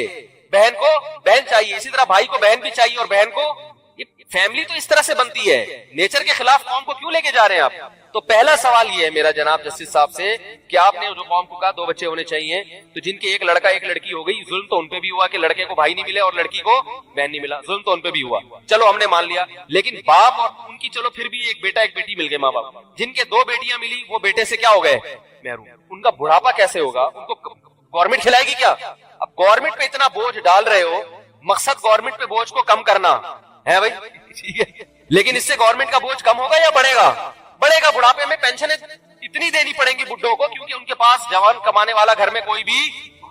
بہن کو بہن چاہیے، اسی طرح بھائی کو بہن بھی چاہیے اور بہن کو۔ یہ فیملی تو اس طرح سے بنتی ہے، نیچر کے خلاف قوم کو کیوں لے کے جا رہے ہیں آپ؟ تو پہلا سوال یہ ہے میرا جناب جسٹس صاحب سے کہ آپ نے جو قوم کو کہا 2 بچے ہونے چاہیے، تو جن کے ایک لڑکا ایک لڑکی ہو گئی، ظلم تو ان پہ بھی ہوا کہ لڑکے کو بھائی نہیں ملے اور لڑکی کو بہن نہیں ملا، ظلم تو ان پہ بھی ہوا، چلو ہم نے مان لیا، لیکن باپ اور ان کی چلو پھر بھی ایک بیٹا ایک بیٹی مل گئے، ماں باپ جن کے 2 بیٹیاں ملی وہ بیٹے سے کیا ہو گئے؟ محروم۔ ان کا بڑھاپا کیسے ہوگا؟ ان کو گورنمنٹ کھلائے گی کیا؟ اب گورنمنٹ پہ اتنا بوجھ ڈال رہے ہو، مقصد گورنمنٹ پہ بوجھ کو کم کرنا ہے بھائی، ٹھیک ہے، لیکن اس سے گورنمنٹ کا بوجھ کم ہوگا یا بڑھے گا؟ بڑھے گا۔ بڑھاپے میں پینشن اتنی دینی پڑیں گی بڈھوں کو کیونکہ ان کے پاس جوان کمانے والا گھر میں کوئی بھی،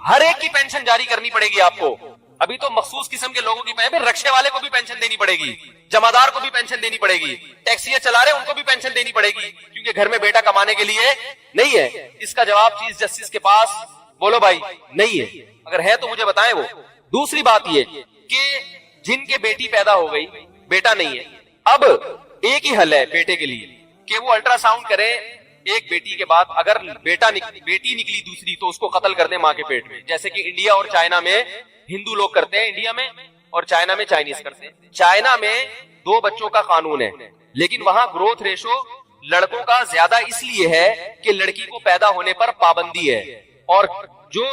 ہر ایک کی پینشن جاری کرنی پڑے گی آپ کو۔ ابھی تو مخصوص قسم کے لوگوں کی پھر رکشے والے کو بھی پینشن دینی پڑے گی، جمعدار کو بھی پینشن دینی پڑے گی، ٹیکسیاں چلا رہے ان کو بھی پینشن دینی پڑے گی کیونکہ گھر میں بیٹا کمانے کے لیے نہیں ہے۔ اس کا جواب چیف جسٹس کے پاس بولو بھائی نہیں ہے، اگر ہے تو مجھے بتائیں وہ۔ دوسری بات یہ کہ جن کے بیٹی پیدا ہو گئی بیٹا نہیں ہے، اب ایک ہی حل ہے بیٹے کے لیے کہ وہ الٹرا ساؤنڈ کرے ایک بیٹی کے بعد، اگر بیٹی نکلی دوسری تو اس کو قتل کر دیں ماں کے پیٹ میں، جیسے کہ انڈیا اور چائنا میں ہندو لوگ کرتے ہیں، انڈیا میں اور چائنا میں چائنیز کرتے ہیں۔ چائنا میں 2 بچوں کا قانون ہے، لیکن وہاں گروتھ ریشو لڑکوں کا زیادہ اس لیے ہے کہ لڑکی کو پیدا ہونے پر پابندی ہے، اور جو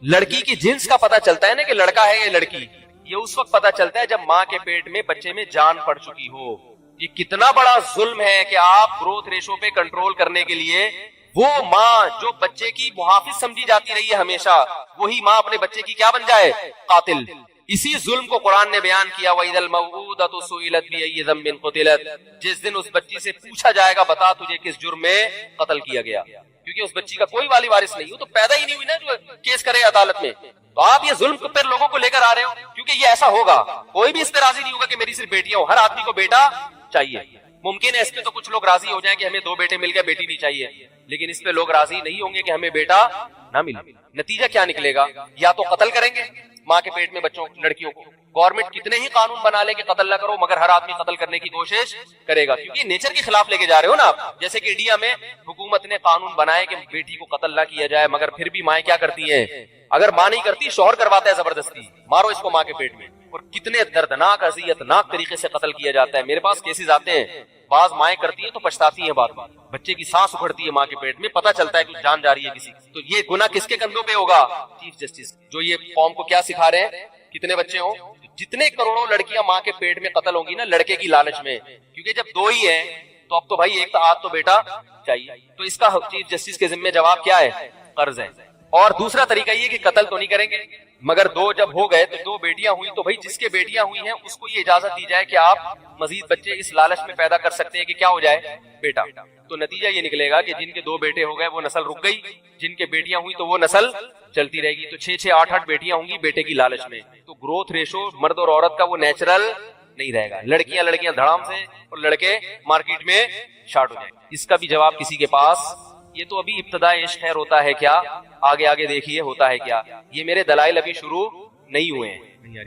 لڑکی کی جنس کا پتہ چلتا ہے نا کہ لڑکا ہے یا لڑکی، یہ اس وقت پتہ چلتا ہے جب ماں کے پیٹ میں بچے میں جان پڑ چکی ہو۔ یہ کتنا بڑا ظلم ہے کہ آپ گروتھ ریشو پہ کنٹرول کرنے کے لیے وہ ماں جو بچے کی محافظ سمجھی جاتی رہی ہے ہمیشہ، وہی ماں اپنے بچے کی کیا بن جائے؟ قاتل۔ اسی ظلم کو قرآن نے بیان کیا وَإِذَا الْمَوْءُودَةُ سُئِلَتْ بِأَيِّ ذَنبٍ قُتِلَتْ، جس دن اس بچی سے پوچھا جائے گا بتا تجھے کس جرم میں قتل کیا گیا، کیونکہ اس بچی کا کوئی والی وارث نہیں، وہ تو پیدا ہی نہیں ہوئی نا جو کیس کرے عدالت میں۔ تو آپ یہ ظلم پر لوگوں کو لے کر آ رہے ہو، کیونکہ یہ ایسا ہوگا، کوئی بھی اس پہ راضی نہیں ہوگا کہ میری صرف بیٹیاں ہوں، ہر آدمی کو بیٹا چاہیے۔ ممکن ہے اس پہ تو کچھ لوگ راضی ہو جائیں کہ ہمیں 2 بیٹے مل گئے، بیٹی نہیں چاہیے، لیکن اس پہ لوگ راضی نہیں ہوں گے کہ ہمیں بیٹا نہ ملے۔ نتیجہ کیا نکلے گا؟ یا تو قتل کریں گے ماں کے پیٹ میں بچوں لڑکیوں کو، گورنمنٹ کتنے ہی قانون بنا لے کہ قتل نہ کرو، مگر ہر آدمی قتل کرنے کی کوشش کرے گا، کیونکہ نیچر کے خلاف لے کے جا رہے ہو نا آپ۔ جیسے کہ انڈیا میں حکومت نے قانون بنائے کہ بیٹی کو قتل نہ کیا جائے، مگر پھر بھی مائیں کیا کرتی ہیں؟ اگر ماں نہیں کرتی شوہر کرواتا ہے زبردستی، مارو اس کو ماں کے پیٹ میں، اور کتنے دردناک اذیتناک طریقے سے قتل کیا جاتا ہے۔ میرے پاس کیسز آتے ہیں، بعض مائیں کرتی ہیں تو پچھتاتی ہیں بعد میں، بچے کی سانس اکھڑتی ہے ماں کے پیٹ میں، پتہ چلتا ہے کہ جان جا رہی ہے کسی کی۔ تو یہ گناہ کس کے کندھوں پہ ہوگا؟ چیف جسٹس، جو یہ قوم کو کیا سکھا رہے ہیں، کتنے بچے ہوں، جتنے کروڑوں لڑکیاں ماں کے پیٹ میں قتل ہوں گی نا لڑکے کی لالچ میں، کیونکہ جب 2 ہی ہیں تو اب تو بھائی ایک آدھ تو بیٹا چاہیے، تو اس کا چیف جسٹس کے ذمہ جواب کیا ہے؟ قرض ہے۔ اور دوسرا طریقہ یہ کہ قتل تو نہیں کریں گے، مگر 2 جب ہو گئے تو 2 بیٹیاں ہوئی تو بھائی جس کے بیٹیاں ہوئی ہیں اس کو یہ اجازت دی جائے کہ آپ مزید بچے اس لالچ میں پیدا کر سکتے ہیں کہ کیا ہو جائے؟ بیٹا۔ تو نتیجہ یہ نکلے گا کہ جن کے 2 بیٹے ہو گئے وہ نسل رک گئی، جن کے بیٹیاں ہوئی تو وہ نسل چلتی رہے گی، تو 6 8 بیٹیاں ہوں گی بیٹے کی لالچ میں، تو گروتھ ریشو مرد اور عورت کا وہ نیچرل نہیں رہے گا، لڑکیاں دھڑام سے اور لڑکے مارکیٹ میں شارٹ ہو جائیں۔ اس کا بھی جواب کسی کے پاس، یہ تو ابھی ابتدا عشق خیر ہوتا ہے کیا، آگے دیکھیے ہوتا ہے کیا، یہ میرے دلائل ابھی شروع نہیں ہوئے ہیں۔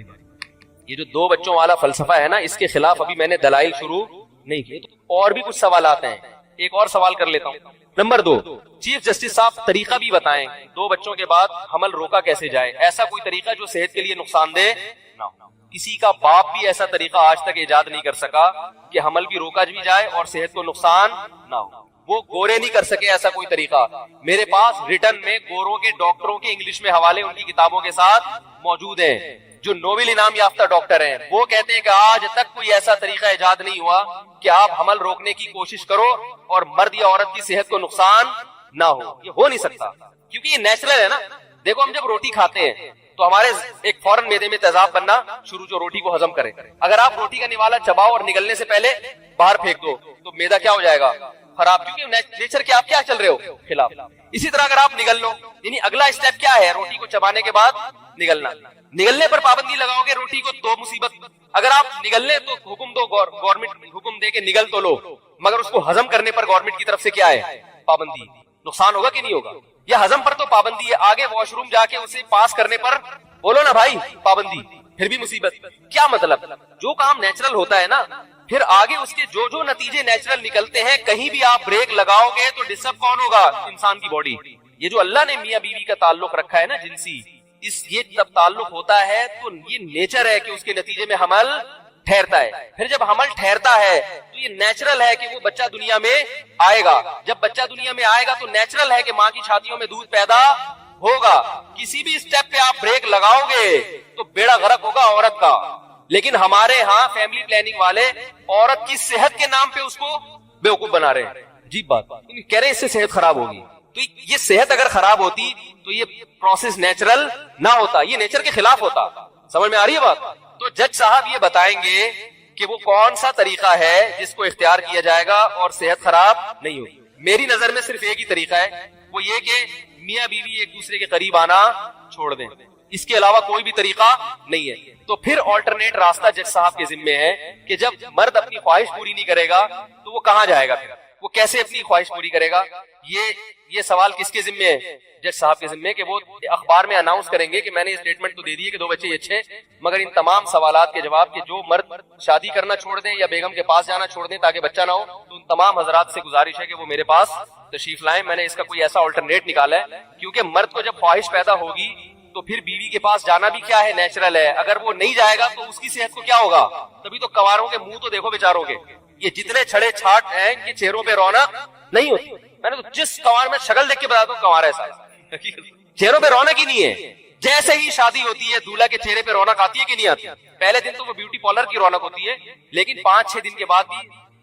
یہ جو 2 بچوں والا فلسفہ ہے نا، اس کے خلاف ابھی میں نے دلائل شروع نہیں کیے، اور بھی کچھ سوالات ہیں، ایک اور سوال کر لیتا ہوں۔ نمبر 2، چیف جسٹس صاحب طریقہ بھی بتائیں 2 بچوں کے بعد حمل روکا کیسے جائے، ایسا کوئی طریقہ جو صحت کے لیے نقصان دہ نہ ہو۔ کسی کا باپ بھی ایسا طریقہ آج تک ایجاد نہیں کر سکا کہ حمل بھی روکا بھی جائے اور صحت کو نقصان نہ ہو، وہ گورے نہیں کر سکے ایسا کوئی طریقہ۔ میرے پاس ریٹن میں گوروں کے ڈاکٹروں کے انگلش میں حوالے ان کی کتابوں کے ساتھ موجود ہیں، جو نوبل انعام یافتہ ڈاکٹر ہیں، وہ کہتے ہیں کہ آج تک کوئی ایسا طریقہ ایجاد نہیں ہوا کہ آپ حمل روکنے کی کوشش کرو اور مرد یا عورت کی صحت کو نقصان نہ ہو، یہ ہو نہیں سکتا، کیونکہ یہ نیچرل ہے نا۔ دیکھو ہم جب روٹی کھاتے ہیں تو ہمارے ایک فوراً معدے میں تیزاب بننا شروع، جو روٹی کو ہضم کرے، اگر آپ روٹی کا نوالا چباؤ اور نگلنے سے پہلے باہر پھینک دو تو معدہ کیا ہو جائے گا؟ خراب، کیونکہ نیچر کے آپ کیا چل رہے ہو؟ خلاف۔ اسی طرح اگر آپ نگل لو، یعنی اگلا اسٹیپ کیا ہے؟ روٹی کو چبانے کے بعد نگلنا، نگلنے پر پابندی لگاؤ گے روٹی کو تو مصیبت۔ اگر آپ نگلنے تو حکم دو، گورنمنٹ حکم دے کے نگل تو لو، مگر اس کو ہضم کرنے پر گورنمنٹ کی طرف سے کیا ہے؟ پابندی۔ نقصان ہوگا کہ نہیں ہوگا؟ یا ہضم پر تو پابندی ہے، آگے واش روم جا کے اسے پاس کرنے پر بولو نا بھائی پابندی، پھر بھی مصیبت۔ کیا مطلب؟ جو کام نیچرل ہوتا ہے نا، پھر آگے اس کے جو نتیجے نیچرل نکلتے ہیں، کہیں بھی آپ بریک لگاؤ گے تو ڈسٹرب کون ہوگا؟ انسان کی باڈی۔ یہ جو اللہ نے میاں بیوی کا تعلق رکھا ہے نا جنسی، یہ جب تعلق ہوتا ہے تو یہ نیچر ہے کہ اس کے نتیجے میں حمل ٹھہرتا ہے۔ پھر جب حمل ٹھہرتا ہے تو یہ نیچرل ہے کہ وہ بچہ دنیا میں آئے گا۔ جب بچہ دنیا میں آئے گا تو نیچرل ہے کہ ماں کی چھاتیوں میں دودھ پیدا ہوگا۔ کسی بھی اسٹیپ پہ آپ بریک لگاؤ گے تو بیڑا غرق ہوگا عورت کا۔ لیکن ہمارے ہاں فیملی پلاننگ والے عورت کی صحت کے نام پہ اس کو بیوقوف بنا رہے ہیں۔ عجیب بات، کہہ رہے ہیں اس سے صحت خراب ہوگی، تو یہ صحت اگر خراب ہوتی تو یہ پروسیس نیچرل نہ ہوتا، یہ نیچر کے خلاف ہوتا۔ سمجھ میں آ رہی ہے بات؟ تو جج صاحب یہ بتائیں گے کہ وہ کون سا طریقہ ہے جس کو اختیار کیا جائے گا اور صحت خراب نہیں ہوگی۔ میری نظر میں صرف ایک ہی طریقہ ہے، وہ یہ کہ میاں بیوی ایک دوسرے کے قریب آنا چھوڑ دیں، اس کے علاوہ کوئی بھی طریقہ نہیں ہے۔ تو پھر آلٹرنیٹ راستہ جج صاحب کے ذمے ہے کہ جب مرد اپنی خواہش پوری نہیں کرے گا تو وہ کہاں جائے گا، پھر وہ کیسے اپنی خواہش پوری کرے گا؟ یہ سوال کس کے ذمے ہے؟ جج صاحب کے ذمے، کہ وہ اخبار میں اناؤنس کریں گے کہ میں نے اسٹیٹمنٹ تو دے دی ہے کہ 2 بچے اچھے، مگر ان تمام سوالات کے جواب کہ جو مرد شادی کرنا چھوڑ دیں یا بیگم کے پاس جانا چھوڑ دیں تاکہ بچہ نہ ہو، تو ان تمام حضرات سے گزارش ہے کہ وہ میرے پاس تشریف لائیں۔ میں نے اس کا کوئی ایسا آلٹرنیٹ نکالا ہے، کیونکہ مرد کو جب خواہش پیدا ہوگی تو پھر بیوی کے پاس جانا بھی کیا ہے؟ نیچرل ہے۔ اگر وہ نہیں جائے گا تو اس کی صحت کو کیا ہوگا؟ تبھی تو کواروں کے منہ تو دیکھو بیچاروں کے، یہ جتنے چھڑے چھاٹ ہیں ان کے چہروں پہ رونق نہیں ہوتی۔ میں نے تو جس کوار میں شکل دیکھ کے بتاتا ہوں کوار ایسا ہے، چہروں پہ رونق ہی نہیں ہے۔ جیسے ہی شادی ہوتی ہے دولہا کے چہرے پہ رونق آتی ہے کہ نہیں آتی؟ پہلے دن تو وہ بیوٹی پارلر کی رونق ہوتی ہے، لیکن 5-6 دن کے بعد بھی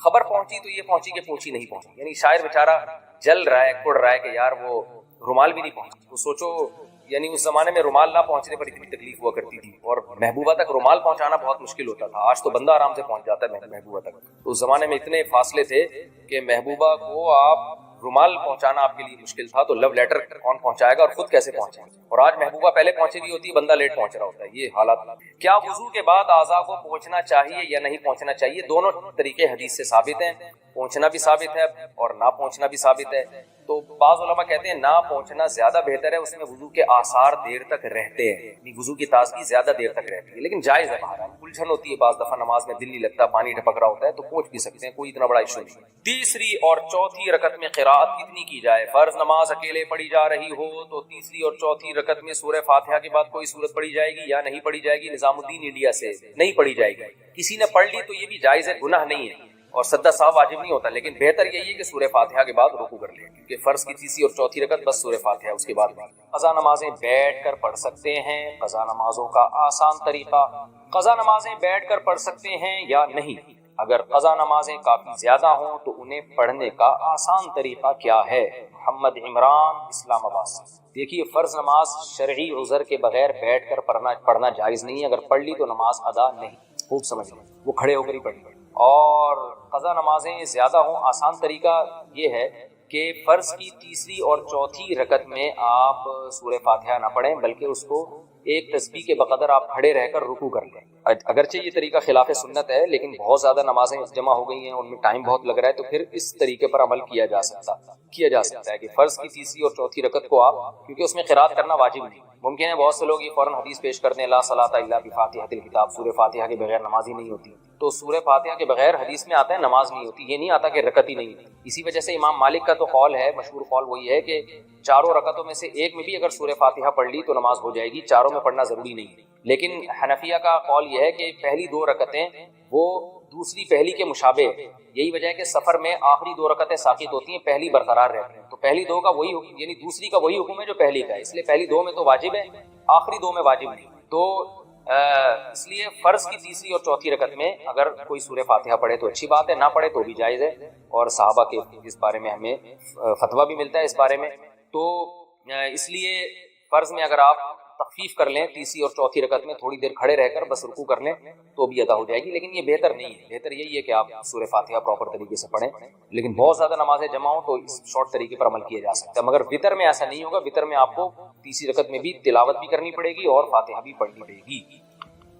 خبر پہنچی تو یہ پہنچی کہ پہنچی نہیں پہنچی، یعنی شاعر بیچارہ جل رہا ہے، کڑ رہا ہے کہ یار وہ رومال بھی نہیں پہنچا. تو سوچو یعنی اس زمانے میں رومال نہ پہنچنے پر اتنی تکلیف ہوا کرتی تھی، اور محبوبہ تک رومال پہنچانا بہت مشکل ہوتا تھا. آج تو بندہ آرام سے پہنچ جاتا ہے محبوبہ تک. تو اس زمانے میں اتنے فاصلے تھے کہ محبوبہ کو آپ رومال پہنچانا آپ کے لیے مشکل تھا، تو لو لیٹر کون پہنچائے گا اور خود کیسے پہنچے گا. اور آج محبوبہ پہلے پہنچی بھی ہوتی ہے، بندہ لیٹ پہنچ رہا ہوتا ہے. یہ حالات. کیا وضو کے بعد اعضاء کو پہنچنا چاہیے یا نہیں پہنچنا چاہیے؟ دونوں طریقے حدیث سے ثابت ہیں، پہنچنا بھی ثابت ہے اور نہ پہنچنا بھی ثابت ہے. تو بعض علماء کہتے ہیں نہ پہنچنا زیادہ بہتر ہے، اس میں وضو کے آثار دیر تک رہتے ہیں، یعنی وضو کی تازگی زیادہ دیر تک رہتی ہے، لیکن جائز ہے. بہرحال الجھن ہوتی ہے بعض دفعہ، نماز میں دل نہیں لگتا، پانی ٹپک رہا ہوتا ہے، تو پہنچ بھی سکتے ہیں، کوئی اتنا بڑا ایشو نہیں. تیسری اور چوتھی رکعت میں قرات کتنی کی جائے؟ فرض نماز اکیلے پڑھی جا رہی ہو تو تیسری اور چوتھی رکعت میں سورہ فاتحہ کے بعد کوئی سورت پڑھی جائے گی یا نہیں پڑھی جائے گی؟ نظام الدین انڈیا سے نہیں پڑھی جائے گی. کسی نے پڑھ لی تو یہ بھی جائز ہے، گناہ نہیں ہے، اور سجدہ صاحب واجب نہیں ہوتا، لیکن بہتر یہی ہے کہ سورہ فاتحہ کے بعد رکوع کر لیں، کیونکہ فرض کی تیسری اور چوتھی رکعت بس سورہ فاتحہ، اس کے بعد نہیں. قضا نمازیں بیٹھ کر پڑھ سکتے ہیں؟ قضا نمازوں کا آسان طریقہ. قضا نمازیں بیٹھ کر پڑھ سکتے ہیں یا نہیں؟ اگر قضا نمازیں کافی زیادہ ہوں تو انہیں پڑھنے کا آسان طریقہ کیا ہے؟ محمد عمران اسلام آباد سے. دیکھیے فرض نماز شرعی عذر کے بغیر بیٹھ کر پڑھنا جائز نہیں ہے. اگر پڑھ لی تو نماز ادا نہیں. خوب سمجھ لیں، وہ کھڑے ہو کر ہی پڑھنی. اور قضا نمازیں زیادہ ہوں، آسان طریقہ یہ ہے کہ فرض کی تیسری اور چوتھی رکعت میں آپ سورہ فاتحہ نہ پڑھیں، بلکہ اس کو ایک تسبیح کے بقدر آپ کھڑے رہ کر رکوع کر لیں. اگرچہ یہ طریقہ خلاف سنت ہے، لیکن بہت زیادہ نمازیں جمع ہو گئی ہیں، ان میں ٹائم بہت لگ رہا ہے، تو پھر اس طریقے پر عمل کیا جا سکتا ہے کہ فرض کی تیسری اور چوتھی رکعت کو آپ، کیونکہ اس میں قرات کرنا واجب نہیں. ممکن ہے بہت سے لوگ یہ فوراً حدیث پیش کر دیں لا صلاۃ الا بفاتحۃ الکتاب، سورہ فاتحہ کے بغیر نماز ہی نہیں ہوتی. تو سورہ فاتحہ کے بغیر حدیث میں آتا ہے نماز نہیں ہوتی، یہ نہیں آتا کہ رکعت ہی نہیں ہوتی. اسی وجہ سے امام مالک کا تو قول ہے، مشہور قول وہی ہے کہ چاروں رکعتوں میں سے ایک میں بھی اگر سورہ فاتحہ پڑھ لی تو نماز ہو جائے گی، چاروں میں پڑھنا ضروری نہیں. لیکن حنفیہ کا قول یہ ہے کہ پہلی دو رکعتیں وہ دوسری پہلی کے مشابہ، یہی وجہ ہے کہ سفر میں آخری دو رکعتیں ساقط ہوتی ہیں، پہلی برقرار رہتی ہیں. تو پہلی دو کا وہی حکم، یعنی دوسری کا وہی حکم ہے جو پہلی کا ہے، اس لیے پہلی دو میں تو واجب ہے، آخری دو میں واجب نہیں. تو اس لیے فرض کی تیسری اور چوتھی رکعت میں اگر کوئی سورہ فاتحہ پڑھے تو اچھی بات ہے، نہ پڑھے تو بھی جائز ہے. اور صحابہ کے اس بارے میں ہمیں فتویٰ بھی ملتا ہے اس بارے میں. تو اس لیے فرض میں اگر آپ تخفیف کر لیں تیسری اور چوتھی رکعت میں، تھوڑی دیر کھڑے رہ کر بس رکوع کر لیں تو بھی ادا ہو جائے گی. لیکن یہ بہتر نہیں ہے، بہتر یہی ہے کہ آپ سورہ فاتحہ پراپر طریقے سے پڑھیں. لیکن بہت زیادہ نمازیں جمع ہوں تو اس شارٹ طریقے پر عمل کیا جا سکتا ہے. مگر وتر میں ایسا نہیں ہوگا، وتر میں آپ کو تیسری رکعت میں بھی تلاوت بھی کرنی پڑے گی اور فاتحہ بھی پڑھنی پڑے گی.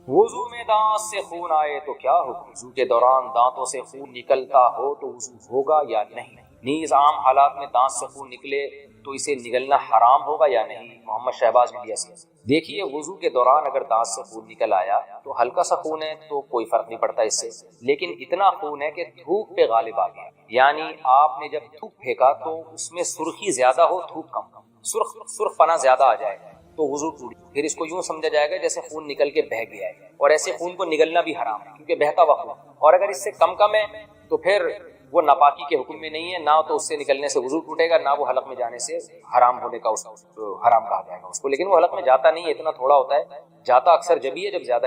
وضو میں دانت سے خون آئے تو کیا حکم؟ وضو کے دوران دانتوں سے خون نکلتا ہو تو وضو ہوگا یا نہیں؟ نیز عام حالات میں دانت سے خون نکلے تو اسے نگلنا حرام ہوگا یا نہیں؟ محمد شہباز انڈیا سے. دیکھیے وضو کے دوران اگر دانت سے خون نکل آیا تو ہلکا سا خون ہے تو کوئی فرق نہیں پڑتا اس سے، لیکن اتنا خون ہے کہ تھوک پہ غالب آ گیا، یعنی آپ نے جب تھوک پھینکا تو اس میں سرخی زیادہ ہو، تھوک کم، سرخ پنا زیادہ آ جائے تو وضو ٹوٹ. پھر اس کو یوں سمجھا جائے گا جیسے خون نکل کے بہہ گیا ہے، اور ایسے خون کو نگلنا بھی حرام ہے کیونکہ بہتا ہوا خون. اور اگر اس سے کم ہے تو پھر وہ ناپاکی کے حکم میں نہیں ہے، نہ تو اس سے نکلنے سے وضو ٹوٹے گا، نہ وہ حلق میں جانے سے حرام ہونے کا حرام کہا جائے گا اس کو. لیکن وہ حلق میں جاتا نہیں ہے، اتنا تھوڑا ہوتا ہے، جاتا اکثر جبھی ہے جب زیادہ